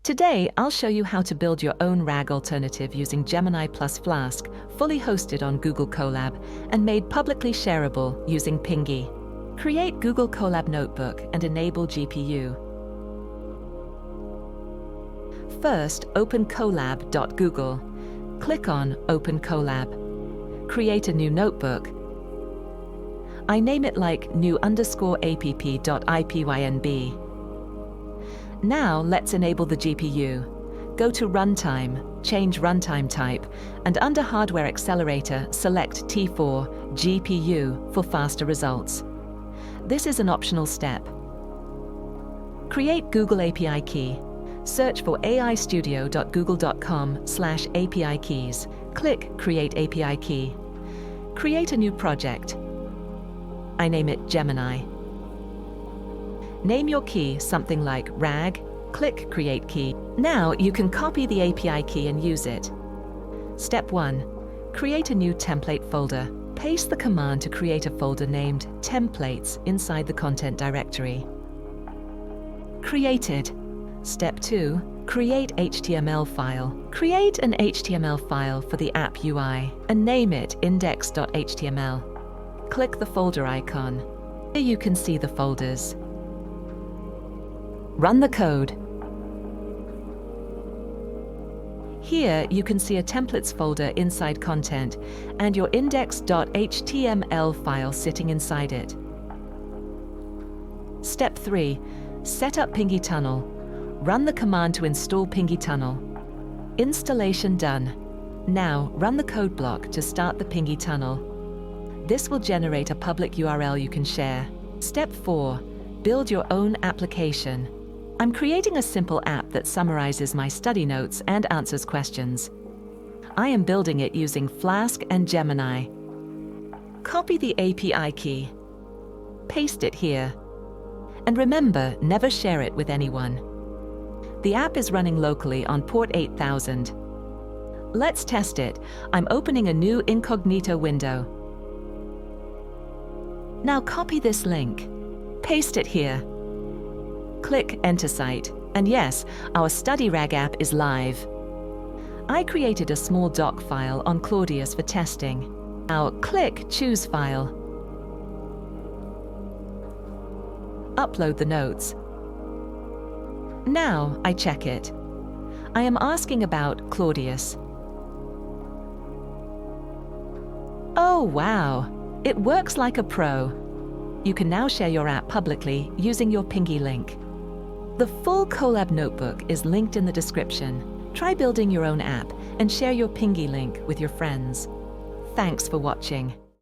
Today, I'll show you how to build your own RAG alternative using Gemini plus Flask, fully hosted on Google Colab and made publicly shareable using Pinggy. Create Google Colab Notebook and enable GPU. First, open colab.google. Click on Open Colab. Create a new notebook. I name it like new_app.ipynb. Now let's enable the GPU. Go to Runtime, change runtime type, and under Hardware Accelerator, select T4 GPU for faster results. This is an optional step. Create Google API key. Search for aistudio.google.com/API keys. Click Create API key. Create a new project. I name it Gemini. Name your key something like RAG. Click Create Key. Now you can copy the API key and use it. Step 1. Create a new template folder. Paste the command to create a folder named Templates inside the content directory. Created. Step 2. Create HTML file. Create an HTML file for the app UI and name it index.html. Click the folder icon. Here you can see the folders. Run the code. Here you can see a templates folder inside content and your index.html file sitting inside it. Step 3. Set up Pinggy Tunnel. Run the command to install Pinggy Tunnel. Installation done. Now run the code block to start the Pinggy Tunnel. This will generate a public URL you can share. Step 4. Build your own application. I'm creating a simple app that summarizes my study notes and answers questions. I am building it using Flask and Gemini. Copy the API key. Paste it here. And remember, never share it with anyone. The app is running locally on port 8000. Let's test it. I'm opening a new incognito window. Now copy this link. Paste it here. Click Enter Site. And yes, our Study RAG app is live. I created a small doc file on Claudius for testing. Now click Choose File. Upload the notes. Now I check it. I am asking about Claudius. Oh wow! It works like a pro. You can now share your app publicly using your Pinggy link. The full Colab notebook is linked in the description. Try building your own app and share your Pinggy link with your friends. Thanks for watching.